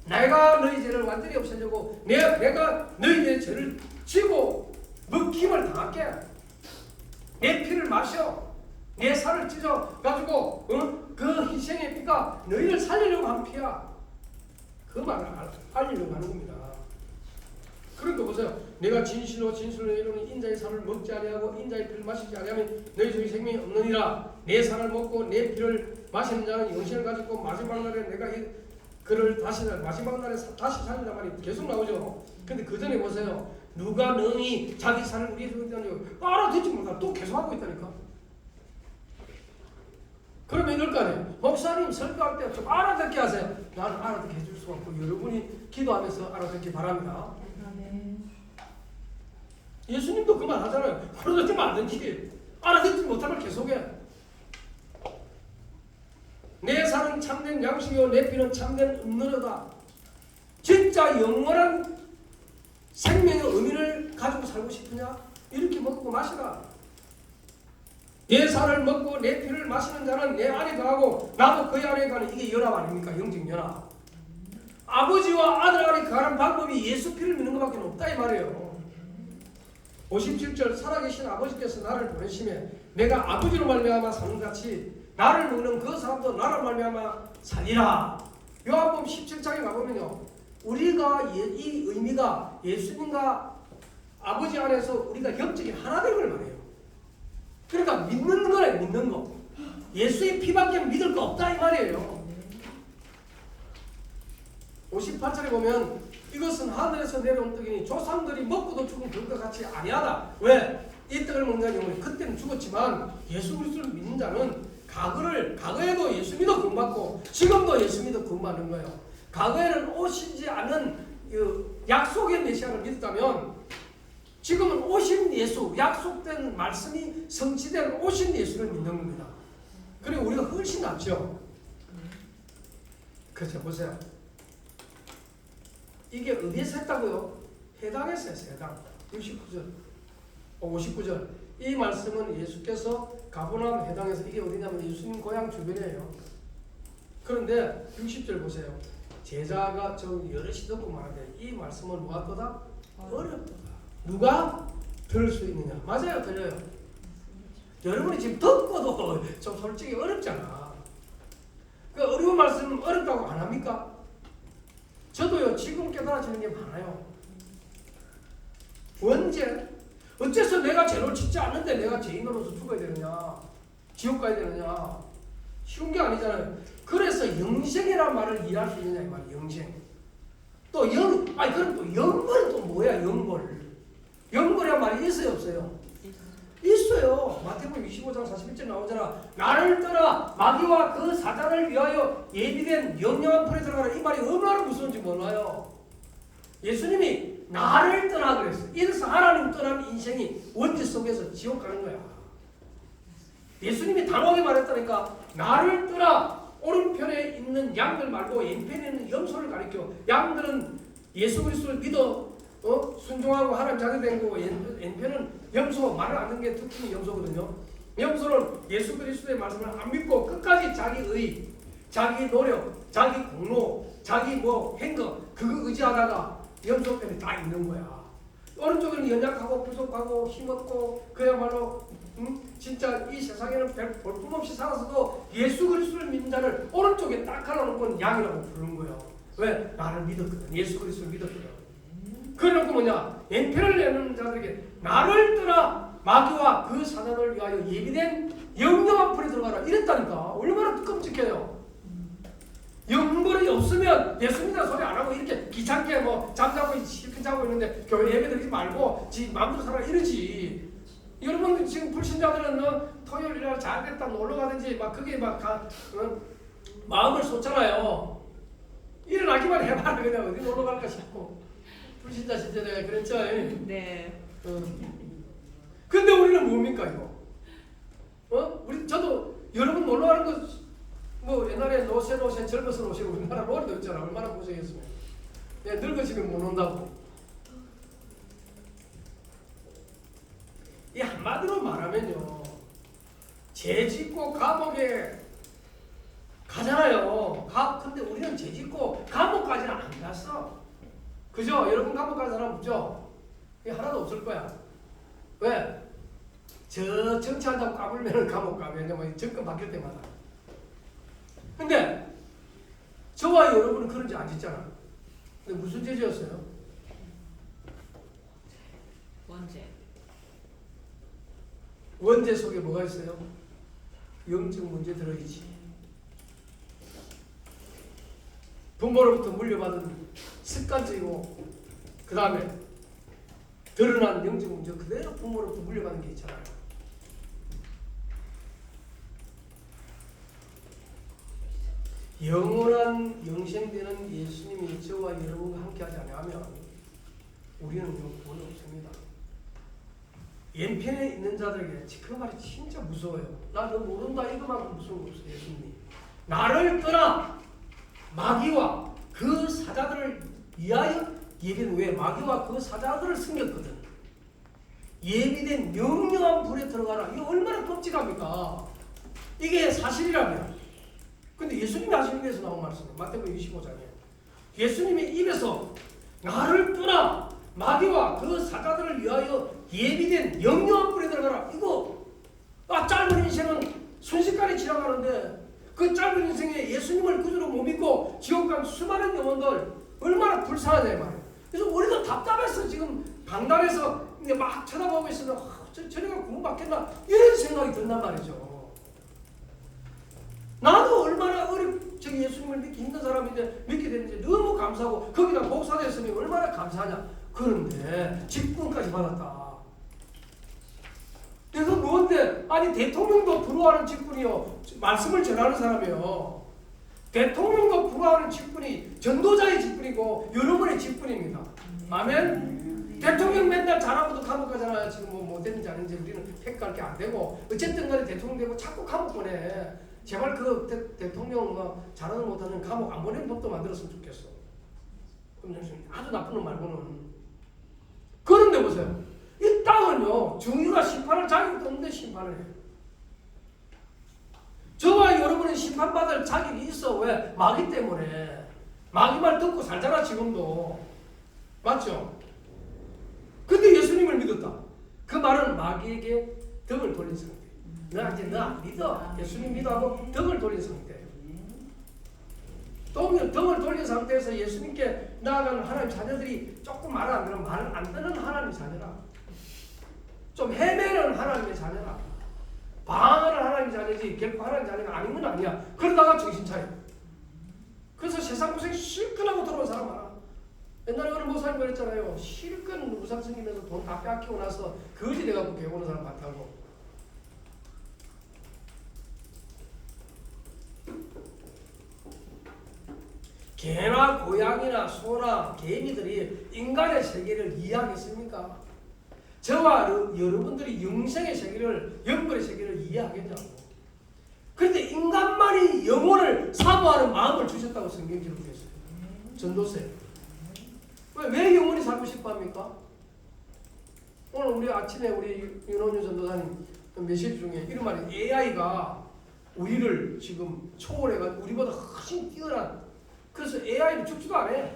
내가 너희 죄를 완전히 없애려고 내가 너희의 죄를 지고 먹힘을 당할게. 내 피를 마셔. 내 살을 찢어 가지고 그 희생의 피가 너희를 살리려고 한 피야. 그 말을 알리려고 하는 겁니다. 그러니까 보세요. 내가 진실로 진실로 이르노니 인자의 살을 먹지 아니하고 인자의 피를 마시지 아니하면 너희 속에 생명이 없느니라. 내 살을 먹고 내 피를 마시는 자는 영생을 가지고 마지막 날에 내가 그를 마지막 날에 다시 살린단 말이 계속 나오죠. 근데 그 전에 보세요. 누가 능히 자기 살을 위해 주겠다니 알아듣지 못하고 또 계속 하고 있다니까. 그러면 이럴 거 아니에요. 목사님 설교할 때 좀 알아듣게 하세요. 나는 알아듣게 해줄 수 없고 여러분이 기도하면서 알아듣기 바랍니다. 예수님도 그 말 하잖아요. 알아듣지면 안 되지. 알아듣지 못하면 계속해. 내 살은 참된 양식이요 내 피는 참된 음료다. 진짜 영원한 생명의 의미를 가지고 살고 싶으냐? 이렇게 먹고 마시라. 내 살을 먹고 내 피를 마시는 자는 내 안에 거하고 나도 그의 안에 거하는, 이게 연합 아닙니까? 영적 연합. 아버지와 아들 안에 거하는 방법이 예수 피를 믿는 것밖에 없다 이 말이에요. 57절 살아계신 아버지께서 나를 보내심에 내가 아버지로 말미암아 사는 같이 나를 먹는 그 사람도 나로 말미암아 살리라. 요한복음 17장에 가보면요. 우리가 이 의미가 예수님과 아버지 안에서 우리가 영적인 하나 되는 걸 말해요. 그러니까 믿는 거래. 믿는 거. 예수의 피밖에 믿을 거 없다 이 말이에요. 58절에 보면 이것은 하늘에서 내려온 떡이니 조상들이 먹고도 죽은 떡과 같이 아니하다. 왜? 이 떡을 먹는 영혼이 그때는 죽었지만 예수 그리스도를 믿는 자는 과거에도 예수 믿어 구원받고 지금도 예수 믿어 구원받는 거예요. 과거에는 오시지 않은 약속의 메시아를 믿었다면 지금은 오신 예수, 약속된 말씀이 성취된 오신 예수를 믿는 겁니다. 그리고 우리가 훨씬 낫죠. 그렇죠. 보세요. 이게 어디에서 했다고요? 해당에서 했어요. 해당. 59절. 이 말씀은 예수께서 가버나움 해당에서, 이게 어디냐면 예수님 고향 주변이에요. 그런데 60절 보세요. 제자가 저 여럿이 듣고 말하는데 이 말씀은 무엇보다 어렵다. 누가 들을 수 있느냐? 맞아요. 들려요. 여러분이 지금 듣고도 좀 솔직히 어렵잖아. 그 어려운 말씀 어렵다고 안 합니까? 저도요. 지금 깨달아지는 게 많아요. 언제? 어째서 내가 죄를 짓지 않는데 내가 죄인으로서 죽어야 되느냐? 지옥 가야 되느냐? 쉬운 게 아니잖아요. 그래서 영생이라는 말을 이해할 수 있느냐 이 말이에요. 영생. 또 그럼 또 영벌은 또 뭐야? 영벌이란 말이 있어요 없어요? 있어요. 마태복음 25장 41절 나오잖아. 나를 떠나 마귀와 그 사단을 위하여 예비된 영영한 풀에 들어가라. 이 말이 얼마나 무서운지 몰라요. 예수님이 나를 떠나 그랬어요. 이래서 하나님 떠난 인생이 원죄 속에서 지옥 가는 거야. 예수님이 단호하게 말했다니까. 나를 떠나. 오른편에 있는 양들 말고 왼편에 있는 염소를 가리켜. 양들은 예수 그리스도를 믿어 순종하고 하나님 자녀 된 거고, 왼편은 염소, 말을 안 듣는 게 특징이 염소거든요. 염소는 예수 그리스도의 말씀을 안 믿고 끝까지 자기 의, 자기 노력, 자기 공로, 자기 행거 그거 의지하다가 염소 편에 다 있는 거야. 오른쪽에는 연약하고 부족하고 힘없고 그야말로 진짜 이 세상에는 볼품없이 살아서도 예수 그리스도를 믿는 자를 오른쪽에 딱 갈라놓고 양이라고 부르는 거예요. 왜? 나를 믿었거든. 예수 그리스도를 믿었거든. 그래놓고 뭐냐? 왼편을 내는 자들에게 나를 떠나 마귀와 그 사단을 위하여 예비된 영영한 풀에 들어가라 이랬다니까. 얼마나 끔찍해요. 영벌이 없으면 예수님이라 소리 안 하고 이렇게 귀찮게 뭐 잠자고 실컷 자고 있는데 교회 예배 드리지 말고 지 마음대로 살아 이러지. 여러분 지금 불신자들은 토요일 날 잘 됐다 놀러 가든지 막 그게 마음을 쏟잖아요. 일어나기만 해봐라 그냥 어디 놀러 갈까 싶고. 불신자 시절에 그랬죠. 네. 근데 우리는 뭡니까 이거? 저도 여러분 놀러 가는 거 뭐 옛날에 노세 젊어서 노시고 우리나라 롤도 있잖아. 얼마나 고생했으면. 예, 늙어지면 못 온다고. 이 한마디로 말하면요. 죄 짓고 감옥에 가잖아요. 근데 우리는 죄 짓고 감옥까지는 안 갔어. 그죠? 여러분 감옥 간 사람 없죠? 하나도 없을 거야. 왜? 저 정치한다고 까불면 감옥 가. 왜냐면 정권 바뀔 때마다. 근데 저와 여러분은 그런 죄 안 짓잖아. 근데 무슨 죄 지었어요? 원죄 속에 뭐가 있어요? 영적 문제 들어있지. 부모로부터 물려받은 습관적이고 그 다음에 드러난 영적 문제 그대로 부모로부터 물려받은 게 있잖아요. 영원한 영생되는 예수님이 저와 여러분과 함께하지 않으면 우리는 구원이 없습니다. 왼편에 있는 자들에게 그 말이 진짜 무서워요. 나 너 모른다 이거만큼 무서운 거 없어요. 예수님이 나를 떠나 마귀와 그 사자들을 위하여 예비된 왜 마귀와 그 사자들을 숨겼거든. 예비된 영영한 불에 들어가라. 이거 얼마나 끔찍합니까? 이게 사실이라면. 근데 예수님이 하신 데서 나온 말씀이에요. 마태복음 25장에 예수님의 입에서 나를 떠나 마귀와 그 사자들을 위하여 예비된 영영한 불에 들어가라. 이거 짧은 인생은 순식간에 지나가는데 그 짧은 인생에 예수님을 구주로 못 믿고 지옥 간 수많은 영혼들 얼마나 불쌍하냐 말이에요. 그래서 우리도 답답해서 지금 강단에서 막 쳐다보고 있으면 저래가 구원받겠나 이런 생각이 든단 말이죠. 나도 얼마나 저기 예수님을 믿기 힘든 사람인데 믿게 됐는지 너무 감사하고 거기다 목사됐으니 얼마나 감사하냐. 그런데 직분까지 받았다. 그래서 뭔데? 아니 대통령도 부러워하는 직분이요. 말씀을 전하는 사람이요. 대통령도 부러워하는 직분이 전도자의 직분이고 여러분의 직분입니다. 아멘? 대통령 맨날 잘하고도 감옥 가잖아요. 지금 뭐 됐는지 아닌지 우리는 평가할 게 안 되고 어쨌든 간에 대통령 되고 자꾸 감옥 보내. 제발 그 대통령 잘하는 못하는 감옥 안 보내는 법도 만들었으면 좋겠어. 아주 나쁜 놈 말고는. 그런데 보세요. 이 땅은요. 정의가 심판을 자격이 없는데 심판을 해요. 저와 여러분은 심판받을 자격이 있어. 왜? 마귀 때문에. 마귀 말 듣고 살잖아 지금도. 맞죠? 근데 예수님을 믿었다. 그 말은 마귀에게 등을 돌린 상태. 너 안 믿어. 예수님 믿어 하고 등을 돌린 상태예요. 등을 돌린 상태에서 예수님께 나아가는 하나님 자녀들이 조금 말을 안 들으면 말을 안 듣는 하나님의 자녀라. 좀 헤매는 하나님의 자녀라. 방황하는 하나님의 자녀지 결코 하나님의 자녀가 아닌 건 아니야. 그러다가 정신 차려. 그래서 세상 고생 실컷 하고 들어온 사람 많아. 옛날에 어느 목사님 그랬잖아요. 실컷 무상 생기면서 돈 다 뺏기고 나서 거지 돼갖고 배우는 사람 많다고. 개나 고양이나 소나 개미들이 인간의 세계를 이해하겠습니까? 저와 여러분들이 영생의 세계를, 영벌의 세계를 이해하겠냐고. 그런데 인간만이 영혼을 사모하는 마음을 주셨다고 성경 기록되어 있어요. 전도세. 왜 영혼이 살고 싶어 합니까? 오늘 우리 아침에 우리 윤원유 전도사님 메시지 중에 이런 말이 AI가 우리를 지금 초월해가지고 우리보다 훨씬 뛰어난 그래서 AI는 죽지도 않아.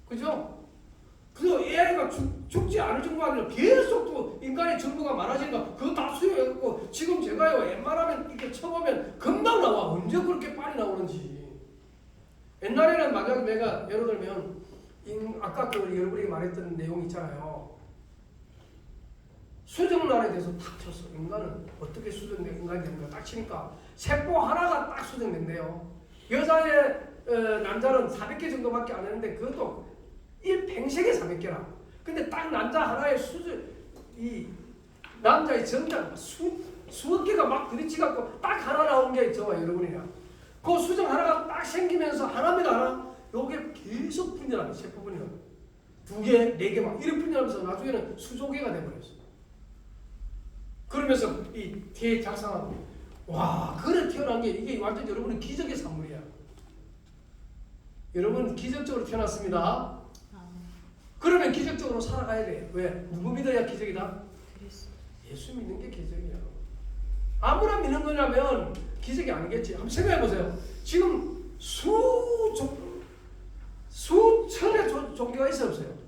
그죠? 그래서 AI가 죽지 않을 정도가 아니라 계속 또 인간의 정보가 많아지니까 그거 다 수용해갖고 지금 제가요 웬만하면 이렇게 쳐보면 금방 나와. 언제 그렇게 빨리 나오는지. 옛날에는 만약 내가 예를 들면 아까 여러분이 말했던 내용 있잖아요. 수정란에 대해서 탁 쳤어. 인간은 어떻게 수정된 인간이 되는가 딱 치니까 세포 하나가 딱 수정된대요. 여자의 남자는 400개 정도밖에 안 하는데 그것도 일평생에 400개라. 근데 딱 남자 하나의 이 남자의 정장 수억 개가 막 부딪혀갖고 딱 하나 나온 게 저와 여러분이야. 그 수정 하나가 딱 생기면서 하나입니다. 하나. 요게 계속 분열하는 세포 분열. 2개, 4개 막 이렇게 분열하면서 나중에는 수조개가 돼버렸어. 그러면서 이 태 작상하고 와 그래 태어난 게 이게 완전 여러분은 기적의 산물이야. 여러분 기적적으로 태어났습니다. 그러면 기적적으로 살아가야 돼. 왜? 누구 믿어야 기적이다? 예수 믿는 게 기적이야. 아무나 믿는 거냐면 기적이 아니겠지. 한번 생각해 보세요. 지금 수천의 종교가 있어요, 없어요?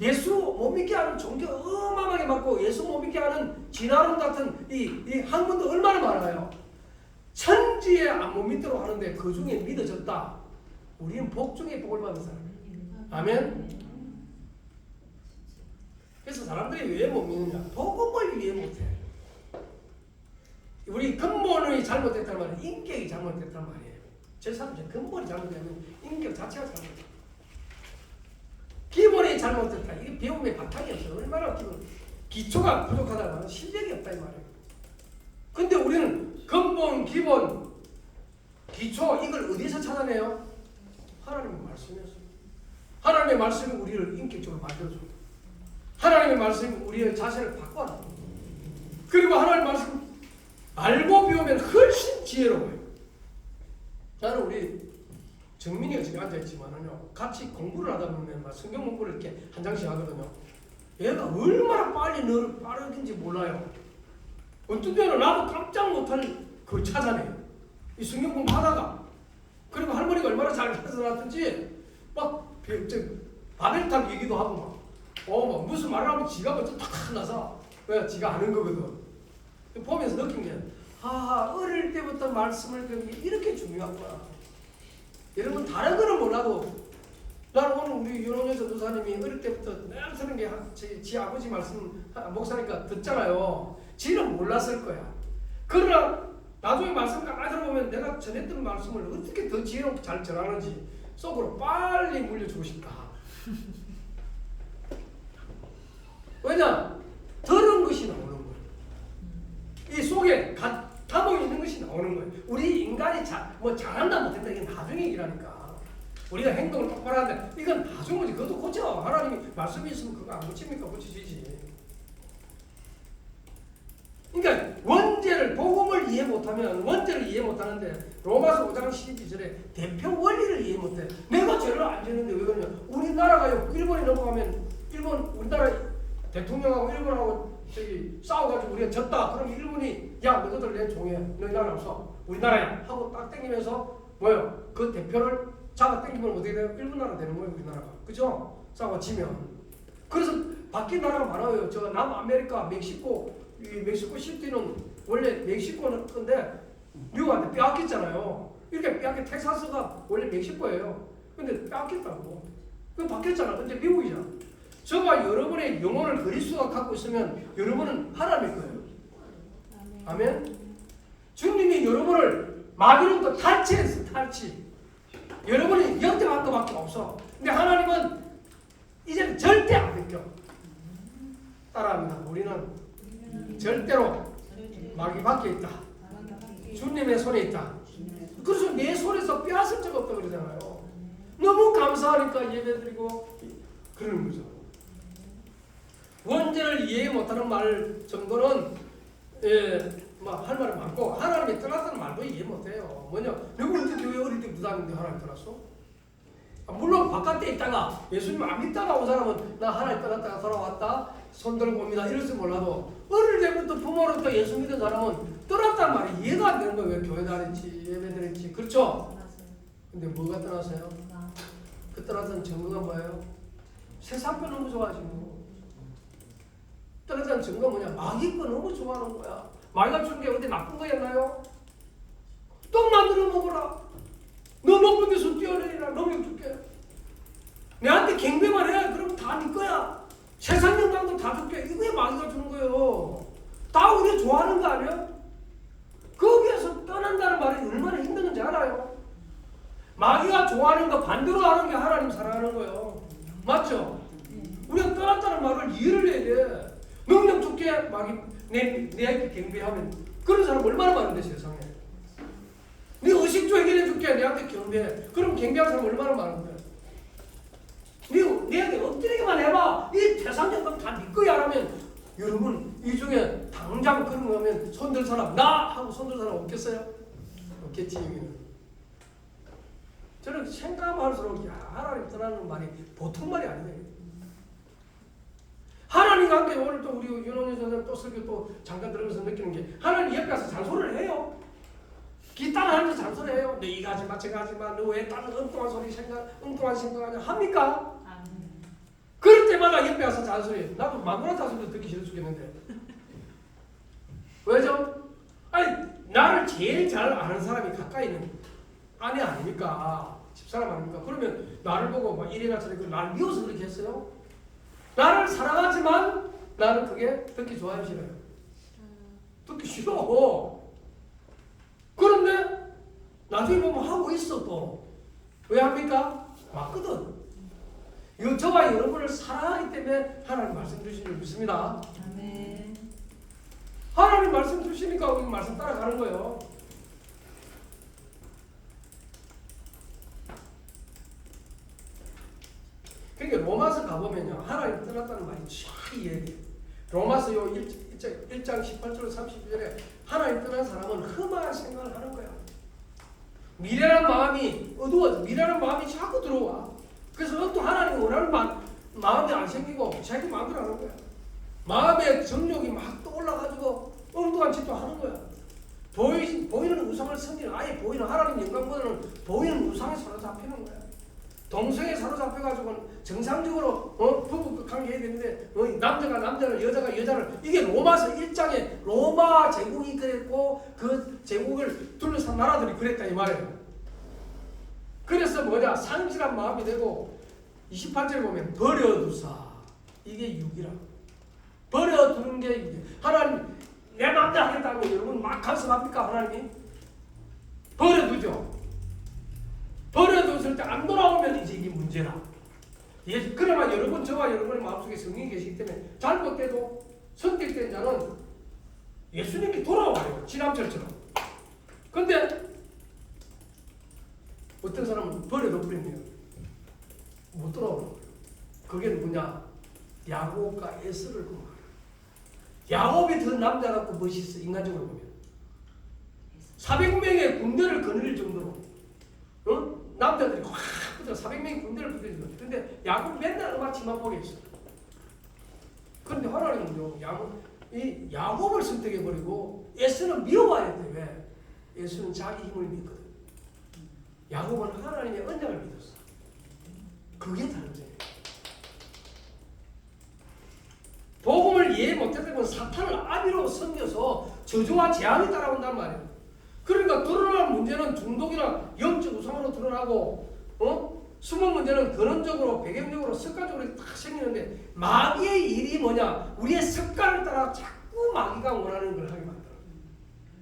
예수 못 믿게 하는 종교 어마어마하게 많고 예수 못 믿게 하는 진화론 같은 이 학문도 얼마나 많아요. 천지에 못 믿도록 하는데 그 중에 믿어졌다. 우리는 복 중에 복을 받는 사람이에요. 아멘. 그래서 사람들이 왜 못 믿느냐? 복음을 이해 못해. 우리 근본이 잘못됐다는 말은 인격이 잘못됐다는 말이에요. 제 사람들 근본이 잘못되면 인격 자체가 잘못됐다. 기본이 잘못됐다. 이게 배움의 바탕이 없어요. 얼마나 기초가 부족하다는 말은 실력이 없다 이 말이에요. 근데 우리는 근본, 기본, 기초 이걸 어디서 찾아내요? 하나님의 말씀에서. 하나님의 말씀이 우리를 인격적으로 만들어줘. 하나님의 말씀이 우리의 자세를 바꿔놔. 그리고 하나님의 말씀 알고 배우면 훨씬 지혜로워요. 나는 우리 정민이가 지금 앉아있지만은요, 같이 공부를 하다 보면 막 성경 공부를 이렇게 한 장씩 하거든요. 얘가 얼마나 빨리 빠르긴지 몰라요. 어떤 때는 나도 깜짝 못할 그 찾아내요. 이 성경 공부 하다가. 그리고 할머니가 얼마나 잘 가르쳐놨든지 막 바벨탑 얘기도 하고 막 무슨 말을 하면 지가 먼저 탁 나서 왜 지가 아는 거거든. 보면서 느낀 게 어릴 때부터 말씀을 배우는 게 이렇게 중요하구나. 여러분 다른 거는 몰라도 나는 오늘 우리 윤홍여 전도사님이 어릴 때부터 늘 들은 게 지 아버지 말씀 목사니까 듣잖아요. 지는 몰랐을 거야. 그러나 나중에 말씀 가만히 들어보면 내가 전했던 말씀을 어떻게 더 지혜롭게 잘 전하는지 속으로 빨리 물려주고 싶다. 왜냐? 들은 것이 나오는 거예요. 이 속에 감옥이 있는 것이 나오는 거예요. 우리 인간이 잘한다 못한다 이건 나중에 일하니까. 우리가 행동을 똑바로 하는데 이건 나중 거지. 그것도 고쳐. 하나님이 말씀이 있으면 그거 안 고칩니까? 고치시지. 그러니까 원죄를 복음을 이해 못하면 원죄를 이해 못하는데 로마서 5장 12절에 대표 원리를 이해 못해. 내가 죄를 안 지는데 왜 그러냐? 우리나라가요. 일본이 넘어가면 우리나라 대통령하고 일본하고 싸워가지고 우리가 졌다. 그럼 일본이 야 너희들 내 종이야. 너희 나라 없어. 우리나라야. 하고 딱 땡기면서 뭐요? 그 대표를 잡아 땡기면 어떻게 돼요? 일본 나라 되는 거예요. 우리나라가. 그죠? 싸워 지면. 그래서 바뀐 나라가 많아요. 저 남아메리카 멕시코 시티는 원래 멕시코는 건데 미국한테 빼앗겼잖아요. 이렇게 텍사스가 원래 멕시코예요. 근데 빼앗겼다고. 그럼 바뀌었잖아. 근데 미국이잖아. 저와 여러분의 영혼을 그리스도가 갖고 있으면 여러분은 하나님의 거예요. 아멘. 주님이 여러분을 마귀로부터 탈취했어. 탈취. 여러분이 영접한 것밖에 없어. 근데 하나님은 이제는 절대 안 뺏겨. 따라합니다. 우리는 절대로 마귀 밖에 있다. 주님의 손에 있다. 그래서 내 손에서 빼앗을 적 없다고 그러잖아요. 너무 감사하니까 예배드리고 그러는 거죠. 원죄를 이해 못하는 말 정도는 할 말이 많고 하나님이 떠났다는 말도 이해 못해요. 뭐냐? 내가 언제 교회 어릴 때 무당인데 하나님 떠났어? 물론 바깥에 있다가 예수님 안 믿다가 온 사람은 나 하나님 떠났다가 돌아왔다 손 들고 옵니다 이럴지 몰라도 어릴 때부터 부모로부터 예수 믿은 사람은 떠났단 말이 이해가 안 되는 거예요. 왜 교회 다녔지 예배 드렸지 그렇죠? 근데 뭐가 떠났어요? 그 떠났던 증거가 뭐예요? 세상 거 너무 좋아지고 떠났다는 증거가 뭐냐? 마귀 거 너무 좋아하는 거야. 마귀가 준 게 어디 나쁜 거였나요? 또 만들어 먹어라. 너 높은 데서 뛰어내리라. 능력 줄게. 내한테 경배만 해. 그럼 다 네 거야. 세상 영광도 다 줄게. 이거에 마귀가 주는 거예요. 다 우리가 좋아하는 거 아니야? 거기에서 떠난다는 말이 얼마나 힘든지 알아요? 좋아하는 거 반대로 하는 게 하나님 사랑하는 거예요. 맞죠? 우리가 떠났다는 말을 이해를 해야 돼. 능력 좋게 막 내에게 경배하면 그런 사람 얼마나 많은데 세상에. 네 의식주 해결해 줄게 내한테 경배해. 그럼 경배하는 사람 얼마나 많은데. 내한테 엎드리기만 해봐. 이 태산적금 다 네 거야 하면 여러분 이 중에 당장 그런 거 하면 손들 사람 나 하고 손들 사람 없겠어요? 없겠지 여기는. 저는 생각할수록 야 하나님 떠나는 말이 보통 말이 아니에요. 하나님과 함께 오늘 또 우리 윤원희 선생님 또 설교 또 잠깐 들으면서 느끼는 게 하나님 옆에 가서 잔소리를 해요. 기타를 하면서 잔소리해요. 너 이거 하지마 저거 하지마 너 왜 다른 엉뚱한 소리 엉뚱한 생각하냐 합니까? 그럴 때마다 옆에 가서 잔소리해. 나도 마누라 잔소리도 듣기 싫어 죽겠는데. 왜죠? 아니 나를 제일 잘 아는 사람이 가까이 있는 아내 아닙니까? 집사람 아닙니까? 그러면 나를 보고 막 이래나 저래나 나를 미워서 그렇게 했어요? 나를 사랑하지만 나는 그게 듣기 좋아요 싫어요? 듣기 싫어. 그런데 나중에 보면 하고 있어 또. 왜 합니까? 맞거든. 이거 저와 여러분을 사랑하기 때문에 하나님 말씀 주신 줄 믿습니다. 아멘. 하나님 말씀 주시니까 우리 말씀 따라가는 거예요. 그러니까 로마서 가보면요. 하나님 떠났다는 말이 쫙 이해돼요. 로마서 요 1장 18절 32절에 하나님 떠난 사람은 흠한 생각을 하는 거야. 미련한 마음이 어두워져. 미련한 마음이 자꾸 들어와. 그래서 또 하나님이 원하는 마음이 안 생기고 자기 마음대로 하는 거야. 마음의 정욕이 막 떠올라가지고 엉뚱한 짓도 하는 거야. 보이는 우상을 섬기는 아예 보이는 하나님 영광보다는 보이는 우상에 사로잡히는 거야. 동성에 사로잡혀가지고 정상적으로 부부 관계해야 되는데 남자가 남자를 여자가 여자를 이게 로마서 1장에 로마 제국이 그랬고 그 제국을 둘러싼 나라들이 그랬다 이 말이에요. 그래서 뭐냐 상실한 마음이 되고 28절 보면 버려두사 이게 육이라. 버려두는 게 육이야. 하나님 내 마음대로 하겠다고 여러분 막 간섭합니까 하나님이? 버려두죠. 버려뒀을 때 안 돌아오면 이제 이게 문제라. 예, 그러나 여러분 저와 여러분의 마음속에 성령이 계시기 때문에 잘못돼도 선택된 자는 예수님이 돌아와요. 지남철처럼. 근데 어떤 사람은 버려둬버리면 못 돌아오는 거예요. 그게 누구냐? 야곱과 에서를 그 말이에요. 야곱이 더 남자 같고 멋있어 인간적으로 보면. 400명의 군대를 거느릴 정도로 남자들이 확 400명의 군대를 붙여주는 거죠. 근데 야곱 맨날 음악 치마복에 있어. 그런데 하나님은요 야곱을 선택해버리고 에서는 미워봐야 돼. 왜? 에서는 자기 힘을 믿거든. 야곱은 하나님의 언약을 믿었어. 그게 다른 점이에요. 복음을 이해 못했던 건 사탄을 아비로 섬겨서 저주와 재앙이 따라온단 말이에요. 그러니까 드러나는 문제는 중독이나 영적 우상으로 드러나고 숨은 문제는 근원적으로 배경적으로 습관적으로 딱 생기는데 마귀의 일이 뭐냐? 우리의 습관을 따라 자꾸 마귀가 원하는 걸 하게 만들어요.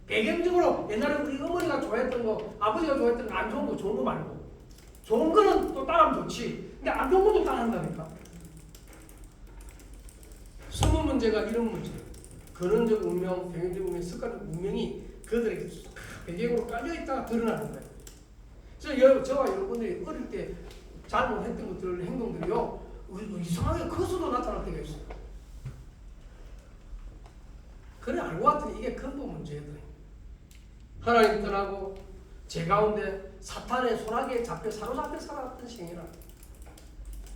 배경적으로 옛날에 우리 어머니가 좋아했던 거 아버지가 좋아했던 거 안 좋은 거 좋은 거 말고 좋은 거는 또 따라하면 좋지. 근데 안 좋은 것도 따라한다니까. 숨은 문제가 이런 문제예요. 근원적 운명, 배경적 운명, 습관적 운명이 그들에게 배경으로 깔려있다가 드러나는 거예요. 그래서 저와 여러분들이 어릴 때 잘못했던 것들, 행동들이요 이상하게 커서도 나타날 때가 있어요. 그래 알고 봤더니 이게 근본 문제더래. 하나님 떠나고 제 가운데 사탄의 소나기에 사로잡혀 살았던 생이라.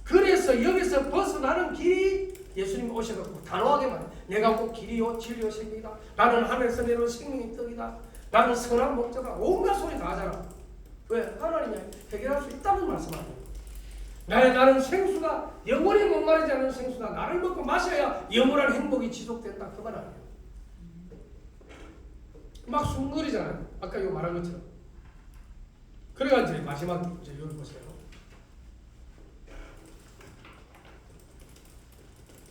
그래서 여기서 벗어나는 길이 예수님 오셔서 단호하게 말해. 내가 꼭 길이요 진리요 생명이다. 나는 하늘에서 내려온 생명의 떡이다. 나는 선한 목자다. 온갖 소리 다 하잖아. 왜? 하나님이 해결할 수 있다는 말씀 아니에요. 나는 생수가 영원히 목마르지 않는 생수다. 나를 먹고 마셔야 영원한 행복이 지속된다. 그 말 아니에요. 막 숭거리잖아요. 아까 이거 말한 것처럼. 그래가 이제 마지막 이제 여기 보세요.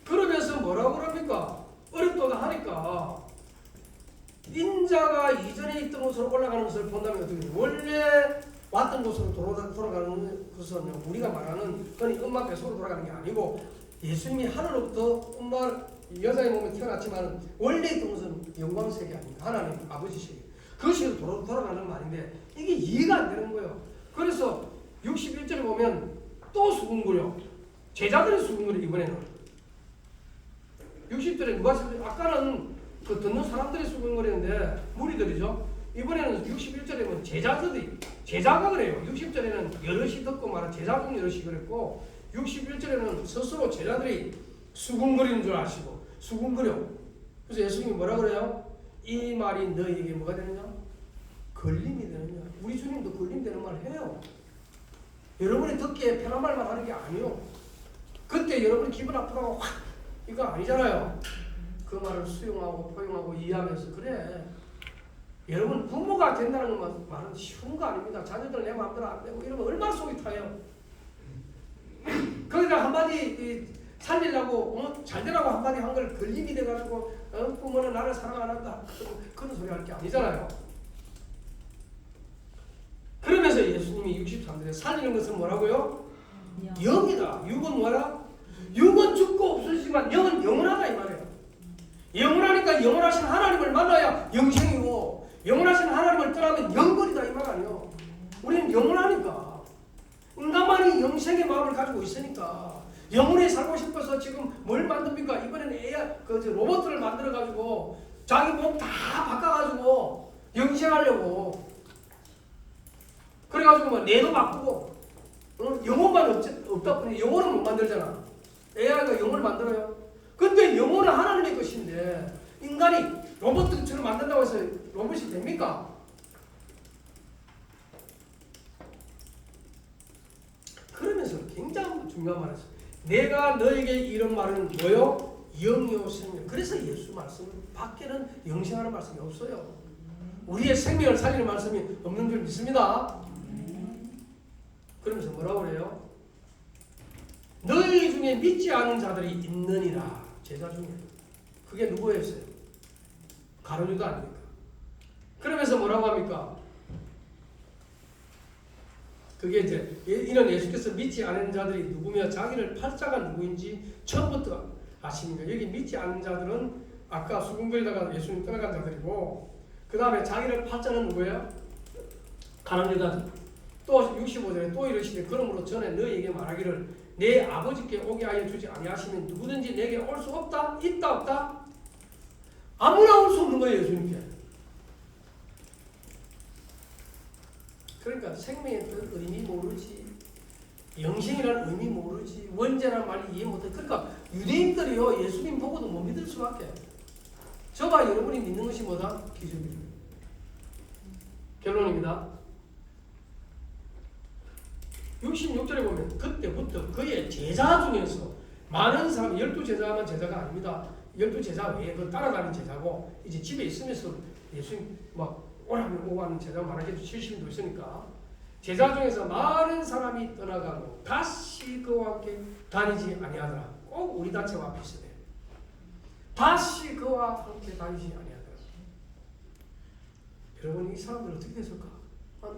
그러면서 뭐라고 그럽니까? 어렵도다 하니까 인자가 이전에 있던 곳으로 올라가는 것을 본다면 어떻게 돼요? 원래 왔던 곳으로 돌아가는 것은 우리가 말하는 흔히 엄마 뱃속으로 돌아가는 게 아니고 예수님이 하늘로부터 엄마 여자의 몸에 태어났지만 원래 있던 것은 영광세계 아닙니까? 하나님 아버지 세계. 그것이 돌아가는 말인데 이게 이해가 안 되는 거예요. 그래서 61절에 보면 또 수군거려. 제자들이 수군거려 이번에는. 60절에 누가 아까는 그 듣는 사람들이 수군거리는데 무리들이죠. 이번에는 61절에 보면 제자가 그래요. 60절에는 여럿이 듣고 말한 제자 중 여럿이 그랬고 61절에는 스스로 제자들이 수군거리는 줄 아시고 수군거려. 그래서 예수님이 뭐라 그래요? 이 말이 너희에게 뭐가 되느냐? 걸림이 되느냐? 우리 주님도 걸림되는 말 해요. 여러분이 듣기에 편한 말만 하는 게 아니요. 그때 여러분이 기분 아프다고 확 이거 아니잖아요. 그 말을 수용하고 포용하고 이해하면서 그래. 여러분 부모가 된다는 말은 쉬운 거 아닙니다. 자녀들 내 마음대로 안 되고 이러면 얼마나 속이 타요. 거기다 한마디 살리려고 잘 되라고 한마디 한 걸 걸림이 돼가지고 부모는 나를 사랑 안 한다. 그런 소리 할 게 아니잖아요. 그러면서 예수님이 63절에 살리는 것은 뭐라고요? 영이다. 육은 뭐라? 육은 죽고 없어지지만 영은 영원하다 이 말이에요. 영원하니까 영원하신 하나님을 만나야 영생이고 영원하신 하나님을 떠나면 영벌이다 이 말 아니에요. 우리는 영원하니까 인간만이 영생의 마음을 가지고 있으니까 영원히 살고 싶어서 지금 뭘 만듭니까? 이번에는 로봇을 만들어가지고 자기 몸 다 바꿔가지고 영생하려고 그래가지고 뭐 뇌도 바꾸고 영혼만 없다 보니 영혼은 못 만들잖아. AI가 영혼을 만들어요. 근데 영혼은 하나님의 것인데 인간이 로봇처럼 만든다고 해서 로봇이 됩니까? 그러면서 굉장히 중요한 말을 했어요. 내가 너에게 이런 말은 뭐요? 영이요 생명. 그래서 예수 말씀 밖에는 영생하는 말씀이 없어요. 우리의 생명을 살리는 말씀이 없는 줄 믿습니다. 그러면서 뭐라고 그래요? 너희 중에 믿지 않은 자들이 있느니라. 제자 중에. 그게 누구였어요? 가룟 유다 아닙니까? 그러면서 뭐라고 합니까? 그게 이제 이런 예수께서 믿지 않은 자들이 누구며 자기를 팔자가 누구인지 처음부터 아십니까? 여기 믿지 않은 자들은 아까 수군거리다가 예수님 떠나간 자들이고 그 다음에 자기를 팔자는 누구예요? 가룟 유다. 또 65절에 또 이르시되 그러므로 전에 너희에게 말하기를 내 아버지께 오게 하여 주지 아니하시면 누구든지 내게 올 수 없다? 있다 없다? 아무나 올 수 없는 거예요 예수님께. 그러니까 생명의 뜻 의미 모르지 영생이라는 의미 모르지 원죄라는 말이 이해 못해. 그러니까 유대인들이요 예수님 보고도 못 믿을 수밖에. 저와 여러분이 믿는 것이 뭐다? 기준이죠. 결론입니다. 66절에 보면 그때부터 그의 제자 중에서 많은 사람 12제자만 제자가 아닙니다. 12제자 외에 그 따라가는 제자고 이제 집에 있으면서 예수님 막 오라면 오고 하는 제자가 많아지고 70인도 있으니까 제자 중에서 많은 사람이 떠나가고 다시 그와 함께 다니지 아니하더라. 꼭 우리 단체와 비슷해요. 다시 그와 함께 다니지 아니하더라. 여러분 이 사람들 어떻게 됐을까?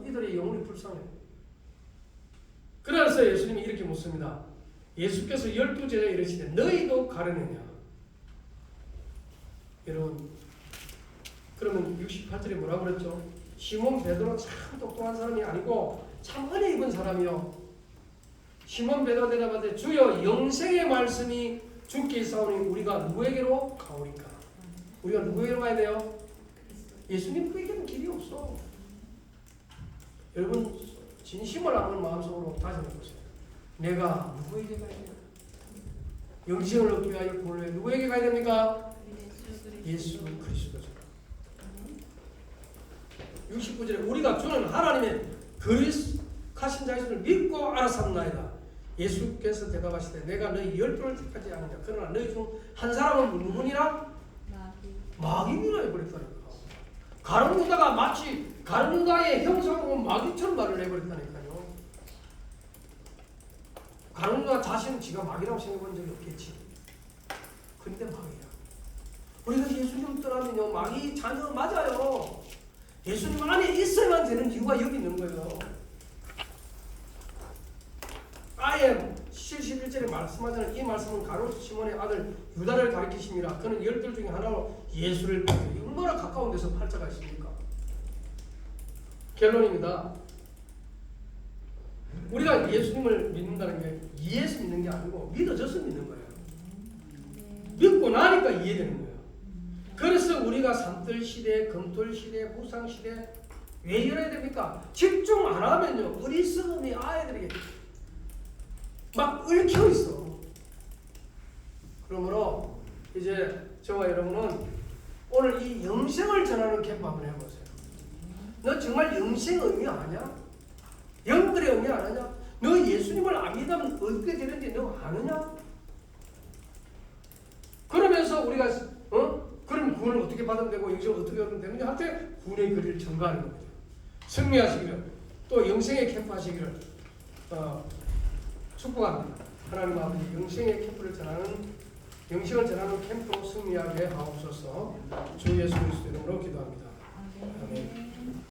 이들의 영혼이 불쌍해요. 그래서 예수님이 이렇게 묻습니다. 예수께서 12제자에 이르시되 너희도 가려느냐? 여러분 그러면 68절에 뭐라고 그랬죠? 시몬 베드로 참 똑똑한 사람이 아니고 참 은혜 입은 사람이요. 시몬 베드로 대답하되 주여 영생의 말씀이 주께 있사오니 우리가 누구에게로 가오리까? 우리가 누구에게로 가야 돼요? 예수님께는 길이 없어. 여러분 진심을 한번 마음속으로 다짐해보세요. 내가 누구에게 가야 돼요? 영생을 얻기 위하여 구원을 위해 누구에게 가야 됩니까? 예수 그리스도죠. 69절에 우리가 주는 하나님의 거룩하신 자이심을 믿고 알았사옵나이다. 예수께서 대답하시되 내가 너희 12를 택하지 않느냐. 그러나 너희 중 한 사람은 누구니라? 마귀니라 해버렸다니까. 가룟 유다가 마치 가룟 유다의 형상으로 마귀처럼 말을 해버렸다니까요. 가룟 유다 자신은 지가 마귀라고 생각해본 적이 없겠지. 근데 마귀야. 우리가 예수님 떠나면요 마귀 자녀 맞아요. 예수님 안에 있어야만 되는 이유가 여기 있는 거예요. 11절에 말씀하자는 이 말씀은 가룟 시몬의 아들 유다를 가리키십니다. 그는 12 중에 하나로 예수를 믿어요. 얼마나 가까운 데서 팔자가 있습니까? 결론입니다. 우리가 예수님을 믿는다는 게 이해해서 믿는 게 아니고 믿어져서 믿는 거예요. 믿고 나니까 이해되는 거예요. 그래서 우리가 산들 시대, 금돌 시대, 무상 시대 왜 이래야 됩니까? 집중 안 하면요 어리석음이 아이들에게 막 얽혀 있어. 그러므로 이제 저와 여러분은 오늘 이 영생을 전하는 캠프 한번 해보세요. 너 정말 영생 의미 아냐? 영들의 의미 아느냐? 너 예수님을 안 믿으면 어떻게 되는지 너 아느냐? 그러면서 우리가 그럼 구원을 어떻게 받으면 되고 영생을 어떻게 얻으면 되느냐 할 때 구원의 거리를 전가하는 겁니다. 승리하시기를 또 영생의 캠프 하시기를 축복합니다. 하나님 아버지 영생의 캠프를 전하는 영생을 전하는 캠프로 승리하게 하옵소서. 주 예수 그리스도 이름으로 기도합니다.